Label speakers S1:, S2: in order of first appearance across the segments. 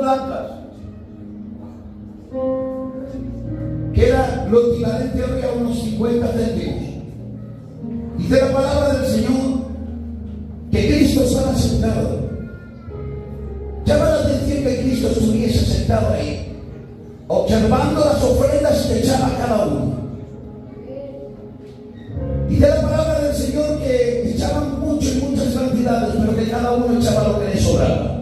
S1: blancas, que era lo equivalente hoy a unos 50 céntimos. Dice la palabra del Señor que Cristo estaba sentado. Llama la atención que Cristo estuviese sentado ahí, observando las ofrendas que echaba cada uno. Dice la palabra del Señor que echaban mucho y muchas cantidades, pero que cada uno echaba lo que le sobraba.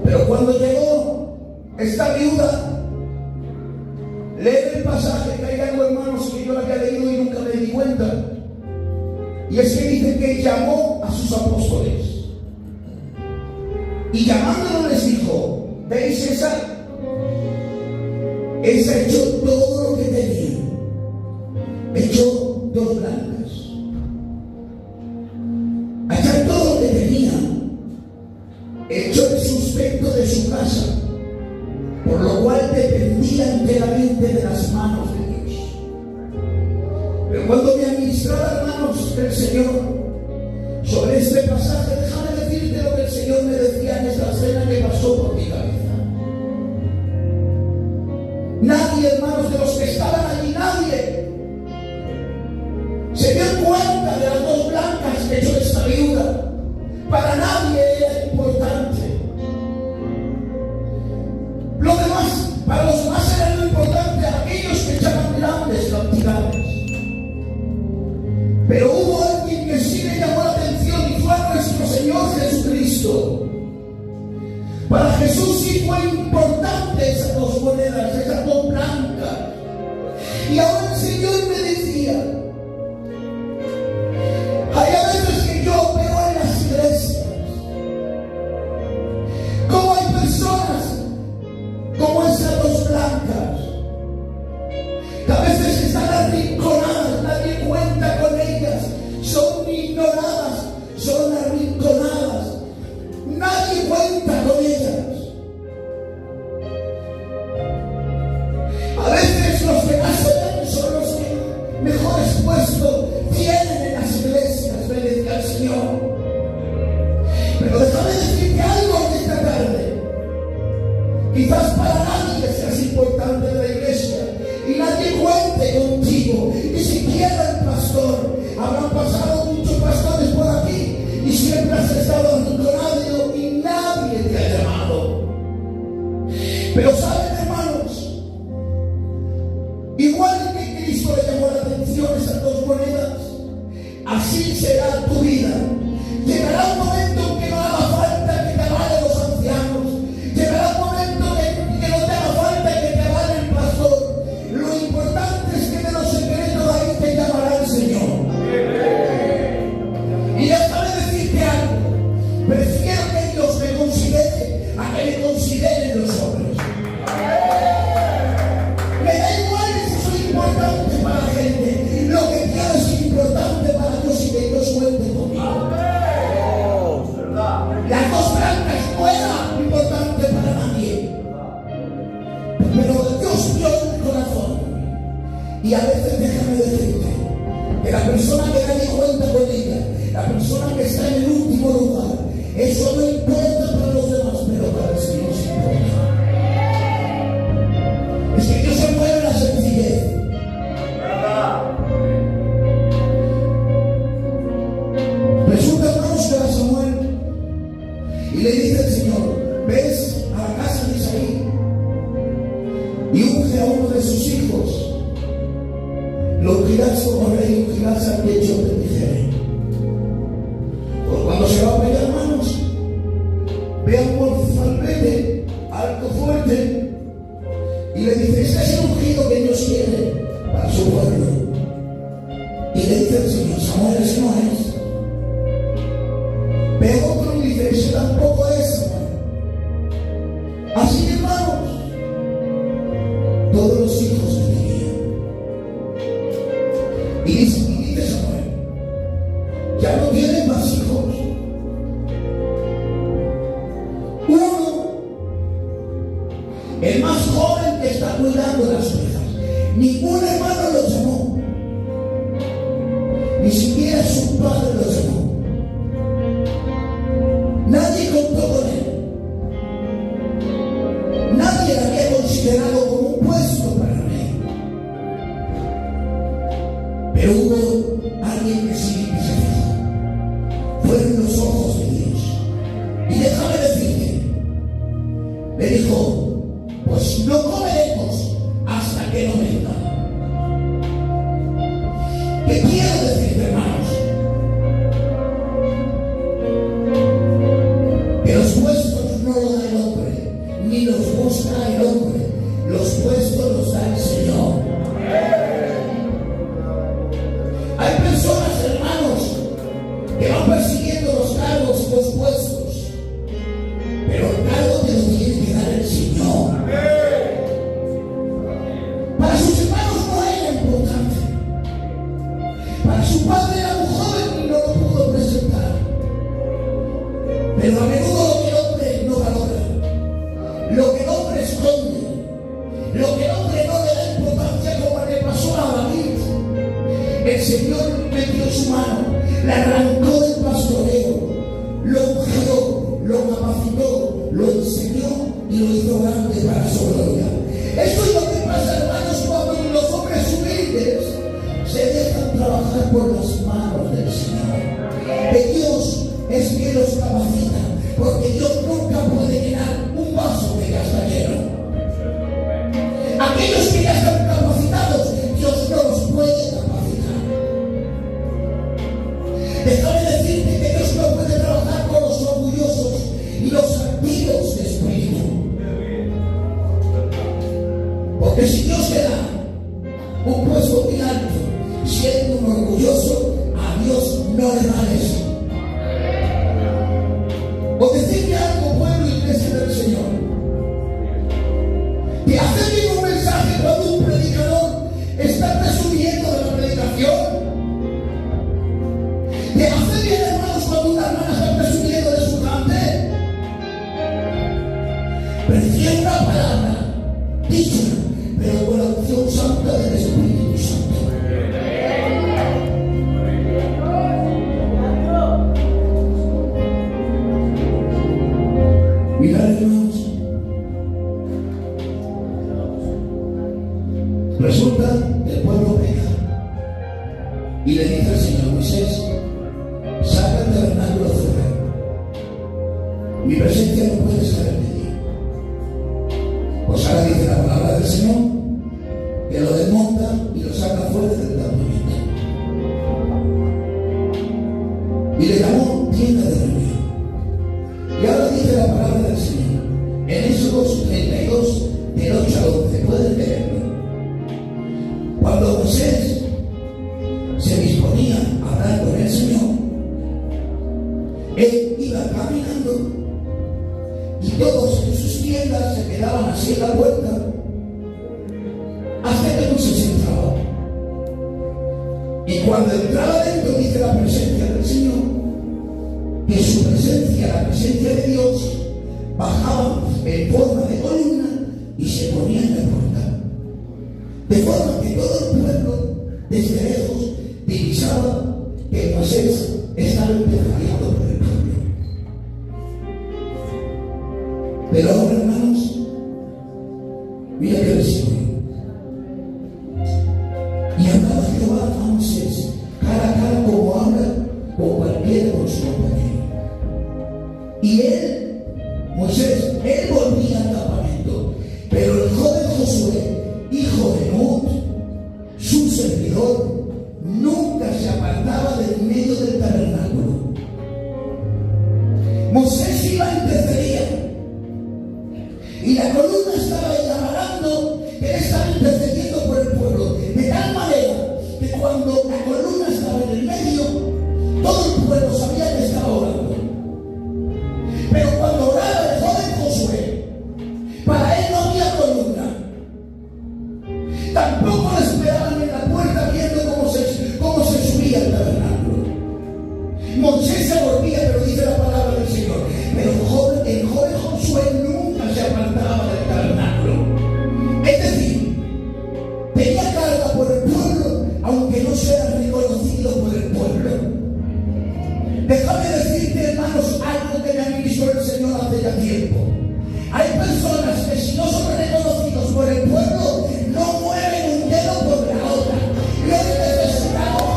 S1: Pero cuando llegó esta viuda, lee el pasaje, que hay algo, hermanos, que yo lo había leído y nunca me di cuenta. Y es que dice que llamó a sus apóstoles. Y llamándolo les dijo: ¿veis esa? Esa echó todo lo que tenía. Echó 2 blancas. Echó todo lo que tenía. Echó el sustento de su casa, por lo cual dependía enteramente de las manos de Dios. Pero cuando me administraba, hermanos, el Señor sobre este pasaje, déjame decirte lo que el Señor me decía en esta escena que pasó por mi cabeza. Nadie, hermanos, de los que estaban allí, nadie se dio cuenta de las 2 blancas que echó esta viuda. Para nadie era importante. Lo demás, para los demás era lo importante, aquellos que echaban grandes cantidades. Pero hubo alguien que sí le llamó la atención, y fue nuestro Señor Jesucristo. Para Jesús sí fue importante esas 2 monedas, esas 2 blancas. Y ahora el Señor me decía: hay a veces que yo veo en las iglesias cómo hay personas como esas 2 blancas, que a veces están arrinconadas, nadie cuenta con ellas, son ignoradas, son arrinconadas, nadie cuenta con ellas. A veces los que más se ven son los que mejores puestos tienen en las iglesias, bendiga al Señor. Pero déjame decirte algo en esta tarde. Quizás para nadie seas importante en la iglesia y nadie cuente contigo, ni siquiera el pastor. Habrán pasado muchos pastores por aquí y siempre has estado arrinconado y nadie te ha llamado. Pero saben, hermanos, igual que Cristo le llamó la atención a esas 2 monedas, así será tu vida. Llegará un momento en que no haga falta que te avalen los ancianos. Llegará un momento que no te haga falta que te avale el pastor. Lo importante es que de los secretos ahí te llamará el Señor. Y déjame decirte algo: prefiero que Dios me considere a que me consideren los hombres. Me da igual si soy importante para la gente. Lo que quiero es importante para Dios y que Dios cuente conmigo. Las 2 blancas no era importante para nadie, pero Dios vio el corazón. Y a veces, déjame decirte, que la persona que nadie cuenta con ella, la persona que está en el último lugar, eso no importa para los demás, pero para el Señor sí importa. Es que Dios se mueve en la sencillez. Resulta, hermanos, que era Samuel y le dice al Señor: ves a la casa de Isaí y unge a uno de sus hijos, lo ungirás como rey, ungirás al pecho de mi rey. Por cuando se va a pelear, hermanos, ve a un mozalbete alto, fuerte, y le dice: este es el ungido que Dios quiere para su pueblo. Y le dice al Señor: Samuel, ese no es. Ve otro y dice: ese tampoco es. Así, hermanos, todos los hijos que tenía. Y dice Samuel: ya no tienen más hijos. Uno, el más joven que está cuidando las ovejas, ningún hermano lo llamó, ni siquiera su padre lo llamó. Nadie contó con él. Pero hubo alguien que sí se fijó. Fueron los ojos de Dios. Y déjame decirte, le dijo, pues no comeremos hasta que no venga. ¿Qué quiero decirte, hermanos? Que los puestos no los da el hombre, ni los busca el hombre. Los puestos los da el Señor. Hay personas, hermanos, que van persiguiendo los cargos y los puestos, pero el cargo te lo tiene que dar el Señor. Para sus hermanos no era importante. Para su padre era muy joven y no lo pudo presentar. Pero a menudo lo que el hombre no valora, lo que el hombre esconde, lo que el hombre no le da importancia, como le pasó a David, el Señor metió su mano, le arrancó del pastoreo, lo ungió, lo capacitó, lo enseñó y lo hizo grande para su gloria. Esto es lo que pasa, hermanos, cuando los hombres humildes se dejan trabajar por las manos del Señor. Que Dios es quien los capacita, porque Dios nunca puede llenar un vaso que ya está lleno. Aquellos que ya están capacitados, Dios no los puede capacitar. Déjame decirte que Dios no puede trabajar con los orgullosos y los altivos de espíritu. Porque si Dios te da un puesto muy alto, siendo un orgulloso, a Dios no le da eso. O decirle algo, pueblo y iglesia del Señor. ¿Te hace bien un mensaje cuando un predicador está presumiendo de la predicación? ¿Te hace bien, hermanos, cuando una hermana está presumiendo de su cante? Prefiero una palabra dicha, pero con la unción santa del Espíritu Santo. Mirad, hermanos, resulta que el pueblo peca y le dice al Señor: Moisés, saca el tabernáculo fuera, mi presencia no puede salir de ti. Pues ahora dice la palabra del Señor que lo desmonta y lo saca fuera del campamento y le llamó tienda de reunión. Y ahora dice la palabra del Señor en Éxodo 32 del 8 al 11, pueden leerlo. Cuando Moisés se disponía a hablar con el Señor, él iba caminando y todos en sus tiendas se quedaban así en la puerta hasta que Moisés entraba. Y cuando entraba dentro, dice la presencia del Señor, que su presencia, la presencia de Dios, bajaba en forma de columna y se ponía en la puerta. De forma que todo el pueblo, desde lejos, divisaba que Moisés estaba empezando por el pueblo. Pero ahora, hermanos, mira que recibe. Y hablaba Jehová a Moisés cara a cara, como habla con cualquiera con su compañero. Y él, Moisés, él volvía al campamento, pero el joven Josué, hijo de Nun, su servidor, nunca se apartaba del medio del tabernáculo. Moisés iba a interceder y la columna estaba llamarando, que él estaba intercediendo por el pueblo, de tal manera que cuando la columna estaba en el medio, todo el pueblo sabía que estaba orando. Pero cuando oraba el joven Josué, para él no había columna. Tampoco le esperaban en la puerta viendo cómo se subía el tabernáculo. Moisés se volvía, pero dice la palabra del Señor, pero el joven Josué nunca se apartaba del tabernáculo. Es decir, tenía carga por el pueblo, aunque no sea reconocido por el pueblo. Déjame decirte, hermanos, algo que me ha visto el Señor hace ya tiempo. Hay personas que si no son reconocidos por el pueblo, no mueven un dedo por la otra. Y hoy necesitamos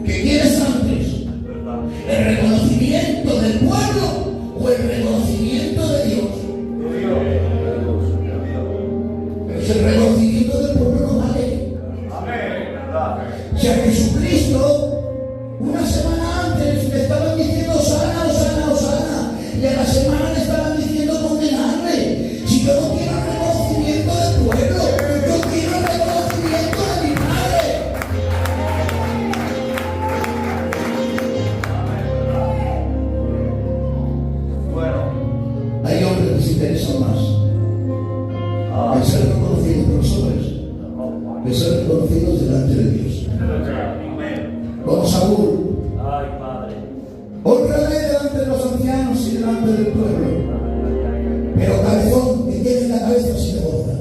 S1: ¿Qué quieres antes? ¿El reconocimiento del pueblo o el reconocimiento de Dios? Pero si el reconocimiento del pueblo no vale. O sea, Jesucristo, una semana antes le estaban diciendo Hosana, Hosana, Hosana, y a la semana le estaban diciendo condenarle. Si yo no quiero el reconocimiento del pueblo, yo quiero el reconocimiento de mi Padre. Hay hombres que se interesan más en ser reconocidos por los hombres, de ser reconocidos delante de Dios. Como Saúl, honraré delante de los ancianos y delante del pueblo, pero cabezón que tiene la cabeza sin borda.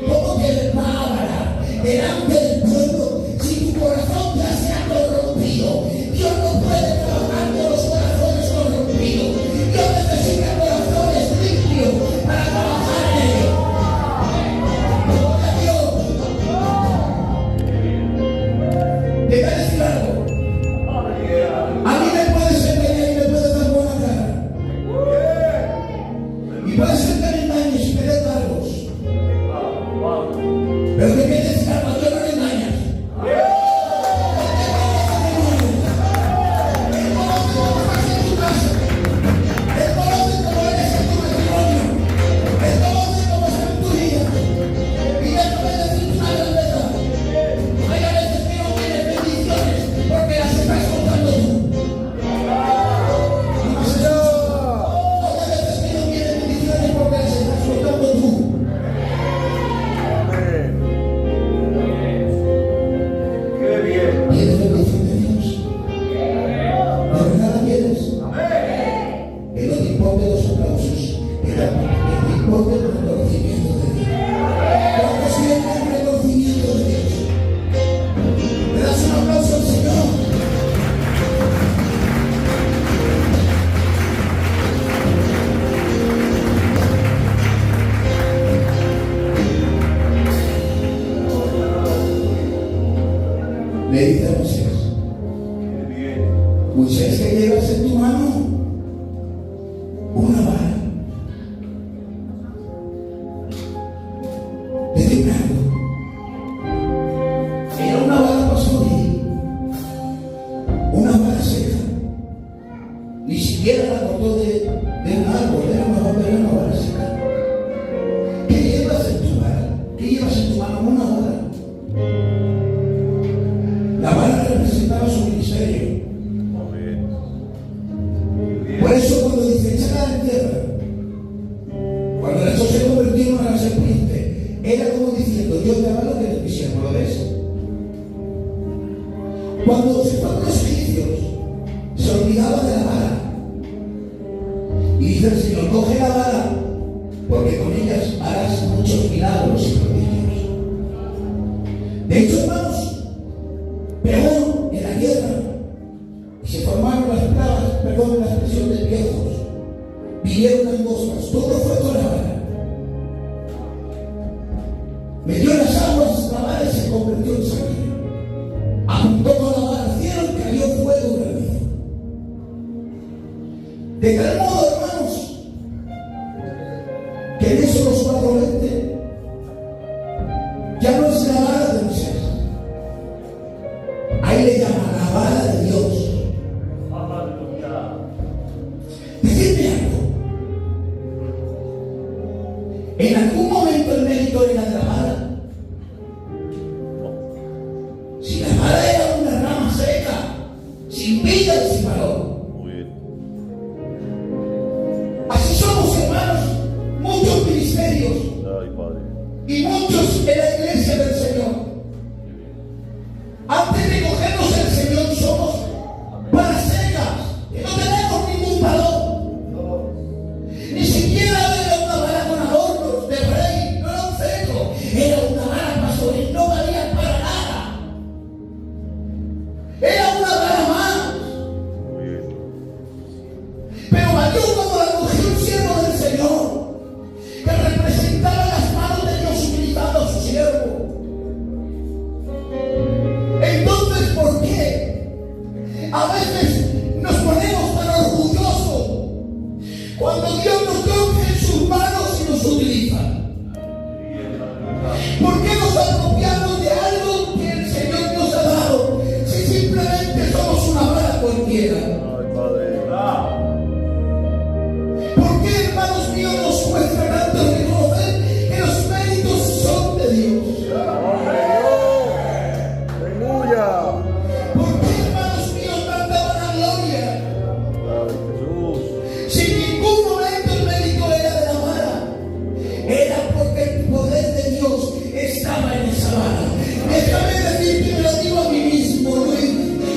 S1: ¿Cómo que va a hablar delante del pueblo si tu corazón ya se ha corrompido? Dios no puede trabajar con los corazones corrompidos. Dios necesita corazones limpios para trabajar en ellos. Te voy a decir algo. A mí me puedes engañar y me puedes dar buena cara. Y puede ser que me engañes y me des cargos. Pero que me des cargos, yo no me engañas. Él conoce cómo estás en tu casa. Él conoce cómo eres en tu matrimonio. Él conoce cómo está en tu vida. Y déjame decirte una gran verdad. Hay a veces que no tienes bendiciones porque las estás contando tú. Porque las estás contando tú. ¿Quieres bendición de Dios? ¿De verdad la quieres? Que no te importen los aplausos, que te importe el reconocimiento de Dios. ¿Cuántos quieren el reconocimiento de Dios? ¿Le das un aplauso al Señor? Le dice a Moisés, Moisés, que llevas en tu mano una vara. Te digo algo. Era una vara pastoril, una vara seca. Ni siquiera la cortó de un árbol, era una vara seca. ¿Qué llevas en tu vara? ¿Qué llevas en tu mano? Una vara. La vara representaba su ministerio. Por eso cuando dice échala en tierra, cuando el se convirtió en una serpiente, era como diciendo, yo te avalo que eres mi siervo, ¿lo ves? Cuando se fueron los egipcios, se olvidaba de la vara. Y dice el Señor, coge la vara, porque con ellas harás muchos milagros y prodigios. De hecho, hermanos, pegó en la tierra y se formaron las plagas, perdón la expresión de viejos, vinieron langostas, todo fue con la vara. Metió en las aguas la vara y se convirtió en sangre. Apuntó con la vara al cielo y cayó fuego granizo. De tal modo, hermanos, que en eso los 4:20 ya no es la vara de Moisés. Ahí le llama la vara de Dios. Decidme algo. En algún momento el mérito era de la vara. Si la vara era una rama seca, sin vida y sin valor. Así somos, hermanos, muchos ministerios y muchos en la iglesia del Señor. Antes de cogernos el Señor somos varas secas, que no tenemos ningún valor. Ni siquiera era una vara con adornos de rey, no era un cetro, era una vara pastoril, no valía para nada. Era una vara más. Pero valió como la cogió un siervo del Señor, que representaba las manos de Dios utilizando a su siervo. Entonces, ¿por qué A veces nos ponemos tan orgullosos cuando Dios nos coge en sus manos y nos utiliza. ¿Por qué nos apropiamos de algo que el Señor nos ha dado si simplemente somos una vara cualquiera? ¿Por qué, hermanos míos, nos cuesta tanto reconocer que los méritos son de Dios? ¿Por qué, hermanos míos, tanta vanagloria? Si en ningún momento el mérito era de la vara, era porque el poder de Dios estaba en esa vara. Déjame decirte, me lo digo a mí mismo, Luis.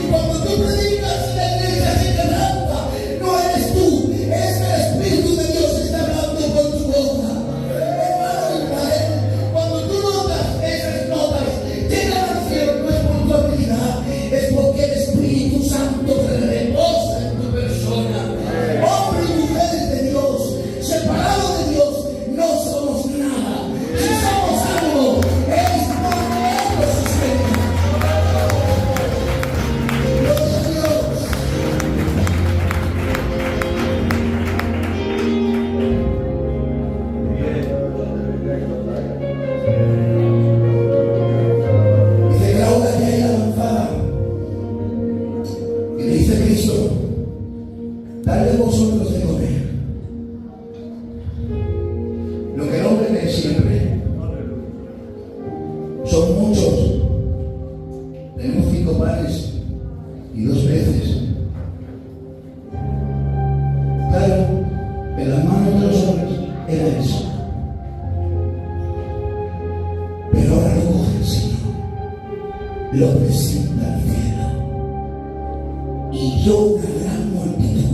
S1: Cuando tú predicas y la iglesia se quebranta, no eres tú, es el Espíritu de Dios que está hablando por tu boca. Hermano Israel, cuando tú notas esas notas, llegan al cielo, no es por tu habilidad, es porque el Espíritu Santo reposa en tu persona. Hombres y mujeres de Dios, separados de Dios, no somos nada. Si somos algo, es porque Él nos sostiene. Gloria a Dios. Dice que la hora ya es avanzada. Y le dice Cristo: dadle vosotros de comer. Lo que el hombre ve siempre son muchos. Tenemos 5 panes y 2 peces. Claro, en las manos de los hombres era eso. Pero ahora lo coge el Señor, lo presenta al cielo y vio una gran multitud,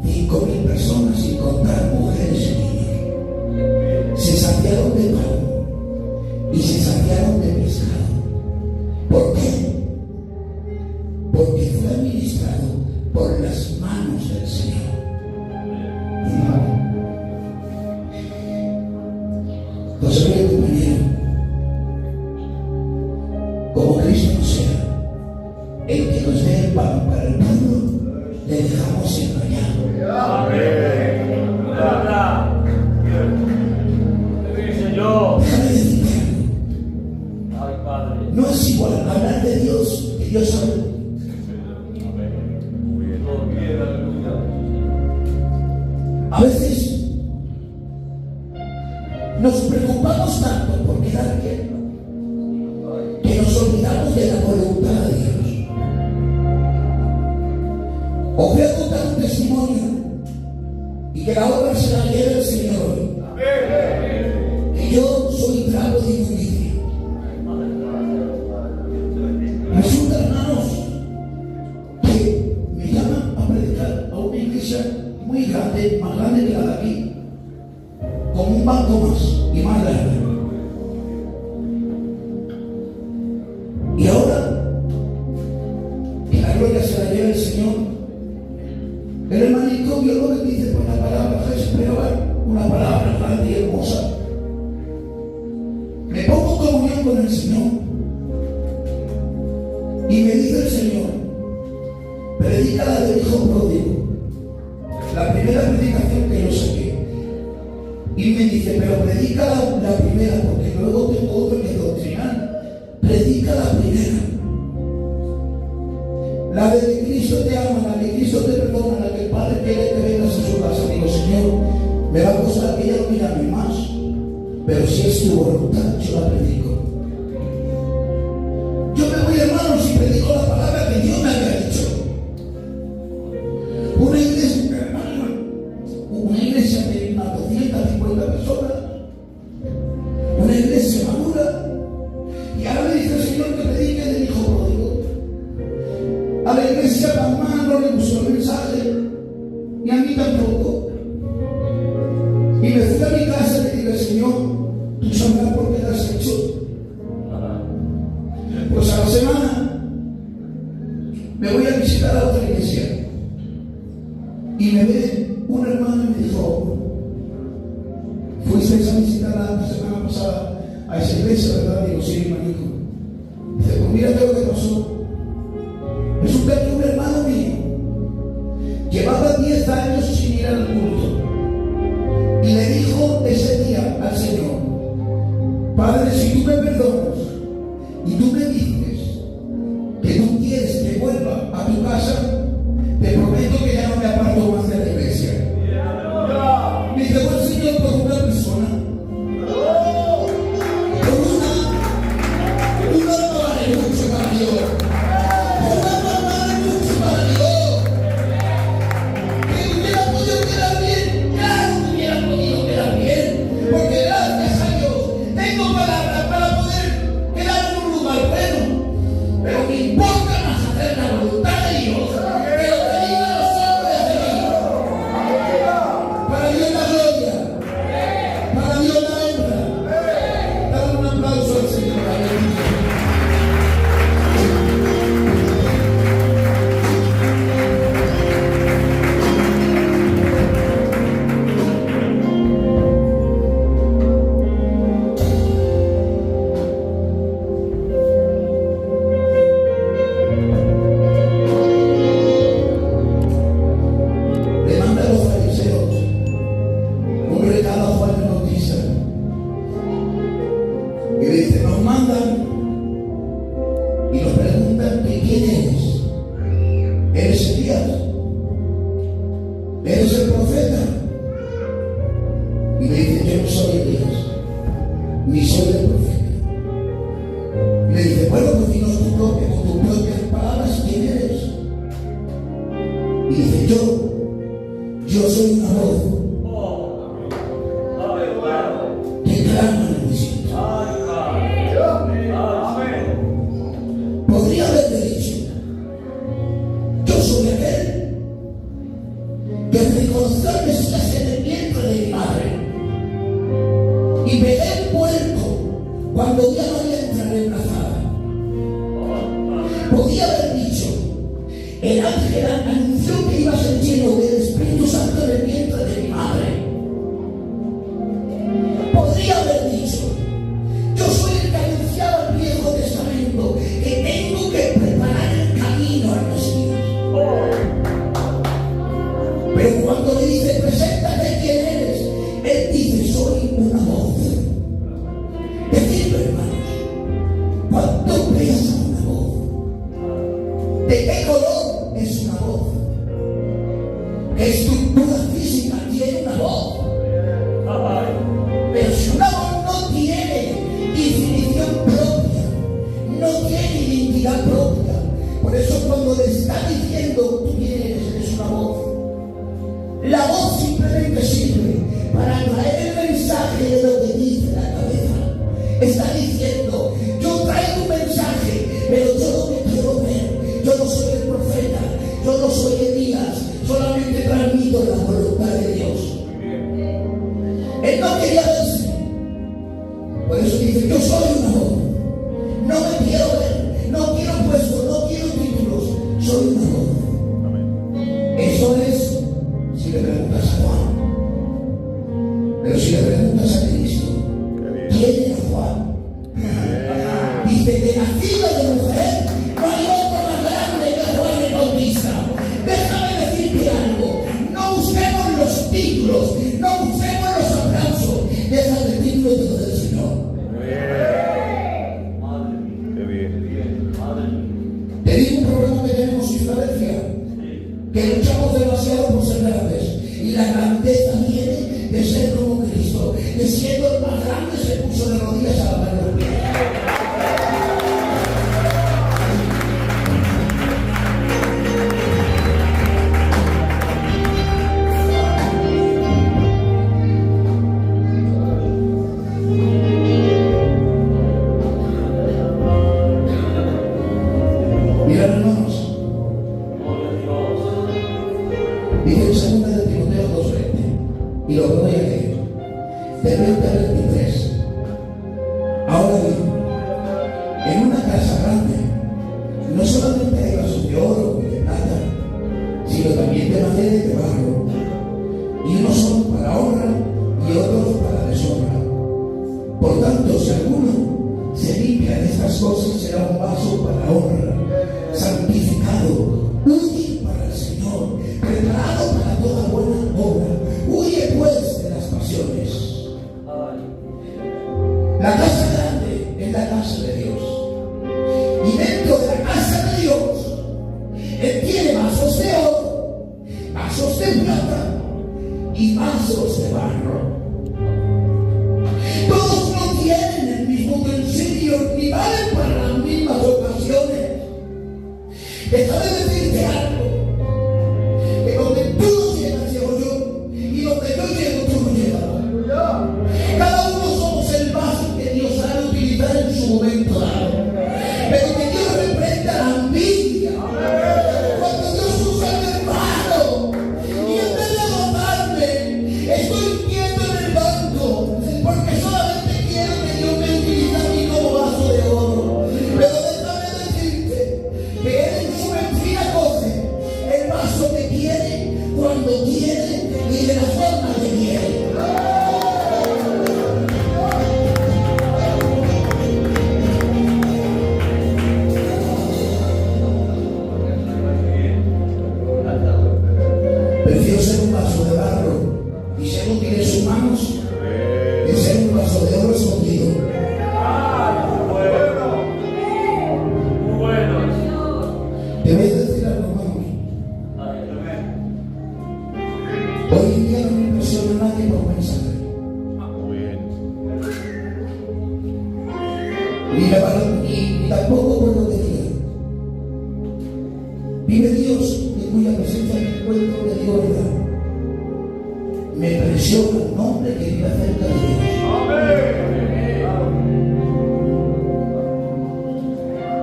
S1: 5.000 personas sin contar mujeres y niños. Se saciaron de pan y se saciaron de pescado. ¿Por qué? Porque fue administrado por las manos del Señor. Entonces, mi compañero, como Cristo no sea el que nos dé el pan para el pueblo, le dejamos engañado. Déjame decirte algo. No es igual hablar de Dios que Dios habla. A veces nos preocupamos tanto por quedar bien que nos olvidamos de la voluntad de Dios. Os voy a contar un testimonio y que la obra se la lleve el Señor. Que yo soy bravo de injusticia. Resulta, hermanos, que me llaman a predicar a una iglesia muy grande, más grande que la de aquí, con un banco más y más grande. Y ahora, que la gloria se la lleve el Señor, el hermanito vio lo que dice por la palabra, esperaba una palabra grande y hermosa. Me pongo en comunión con el Señor y me dice el Señor: predica la del hijo pródigo, la primera predicación que yo saqué. Y me dice: pero predica la primera, porque luego tengo otro que es doctrinal. Predica la primera, la de que Cristo te ama, la que Cristo te perdona, la que el Padre quiere que vengas a su casa. Digo: Señor, me va a costar que ella no me llame más, pero si es tu voluntad, yo la predico. Yo me voy, hermanos, y predico la palabra que Dios me había dicho. Una iglesia de unas 250 personas, una iglesia madura, y ahora me dice el Señor que predique del hijo pródigo. A la iglesia Palma no le gustó el mensaje, ni a mí tampoco. Y me fui a mi casa y le dije: Señor, tú sabrás por qué lo has hecho. Pues a la semana me voy a visitar a otra iglesia y me ve un hermano y me dijo: ¿fuisteis a visitar la semana pasada a esa iglesia, verdad? Digo: sí, hermanito. Dice: pues mírate lo que pasó. Resulta que un hermano me Y dice, yo soy una voz que clama en el desierto. Podría haberle dicho, yo soy aquel que reconoció al Mesías en el vientre de mi madre y pegué un puerco cuando ya María entra embarazada. Podía haber dicho, el ángel anunció que iba a ser lleno del Espíritu Santo en el vientre de mi madre. Podría haber dicho, yo soy el que anunciaba el Viejo Testamento, que tengo que preparar el camino al Mesías. Pero cuando le dice, preséntate quién eres, él dice, soy una voz. Decidlo, hermanos, cuando pesa una voz, ¿de qué color es una voz? ¿Qué estructura física tiene una voz? Pero si una voz no tiene definición propia, no tiene identidad propia, por eso cuando le está diciendo tú quién eres una voz, la voz simplemente sirve para traer el mensaje de lo que dice la cabeza. Está diciendo, yo traigo un mensaje, pero yo no me quiero ver, yo no soy el profeta, yo no soy Elías, solamente transmito la voluntad de Dios. Él no quería verse, por eso dice, yo soy una voz, no me quiero ver, no quiero puesto, no quiero títulos, soy una voz. Eso es si le preguntas a Juan, pero si le preguntas a Cristo, ¿quién era Juan? Dice, de nacido de mujer, no hay otro más grande que Juan el Bautista. Déjame decirte algo, no busquemos los títulos, no busquemos los aplausos, déjame decirlo todo del Señor. Te digo un problema que tenemos en Filadelfia, que luchamos demasiado por ser grandes, y la grandeza viene de ser como Cristo, que siendo el más grande se puso de rodillas a lavar los pies. Mirad, hermanos, dice en 2 de Timoteo 2:20, y lo voy a leer, de 20 a 23. Ahora bien, en una casa grande, no solamente hay vasos de oro y de plata, sino también de madera y de barro, y unos son para honra y otros para deshonra. Por tanto, si alguno se limpia de estas cosas, será un vaso para honra, santificado, útil para el Señor, preparado para toda buena obra. Huye pues de las pasiones. La casa grande es la casa de Dios, y dentro de la casa de Dios Él tiene vasos de oro, vasos de plata y vasos de barro. Todos no tienen el mismo utensilio ni valen para las mismas ocasiones. Déjame decirte algo, que donde tú no llegas llego yo, y donde yo llego tú no llegas. Cada uno somos el vaso que Dios ha de utilizar en su momento dado, pero que Dios reprenda la envidia. Cuando Dios usa el hermano y en vez de matarme estoy quieto en el banco, porque solamente quiero que Dios me utilice a mí como vaso de oro. Pero déjame decirte que Él en su mentira coge el vaso que quiere, cuando quiere y de la forma que quiere. Prefiero ser un vaso de barro y ser útil en sus manos que ser un vaso de oro escondido. Te voy a decir algo, hermanos. Hoy en día no me impresiona a nadie por mensaje. Ni tampoco por lo que diga. Vive Dios cuya presencia me encuentro me digo verdad. Me presiona el nombre que vive cerca de Dios.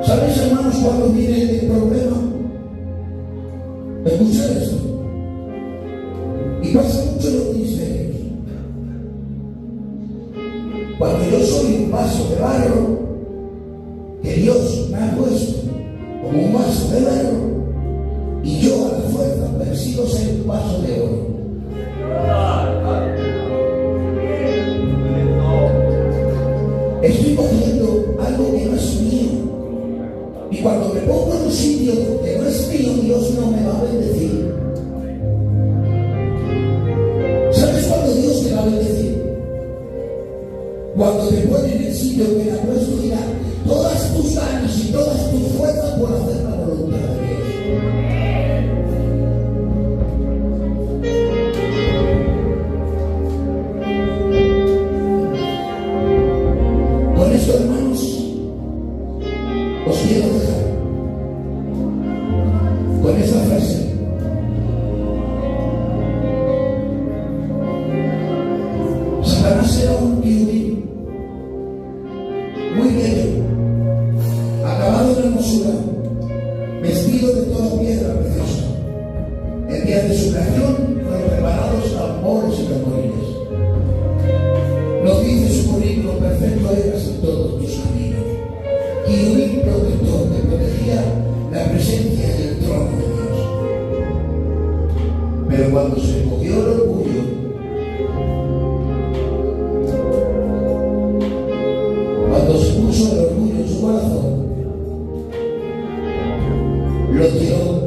S1: ¿Sabes, hermanos, cuando viene el problema? Escucha esto. Y pasa mucho en los ministerios. Cuando yo soy un vaso de barro que Dios me ha puesto como un vaso de barro, y yo a la fuerza persigo ser un vaso de oro. Estoy cogiendo algo que no es mío. Y cuando me pongo en un sitio que no es mío, Dios no me va a bendecir. ¿Sabes cuándo Dios te va a bendecir? Cuando te pone en el sitio que le ha puesto, dirá todas tus ganas y todas tus fuerzas por hacer la voluntad de Dios. Con esto, hermanos, os quiero dejar con esta frase. Satanás era un querubín muy bello, acabado en hermosura, vestido de toda piedra preciosa. El día de su creación fueron preparados tambores y tamborines. Nos dice su currículo: perfecto eras en todos tus caminos. Querubín protector que protegía la presencia y el trono de Dios. Pero cuando se cogió el orgullo, cuando se puso el orgullo en su corazón, lo tiró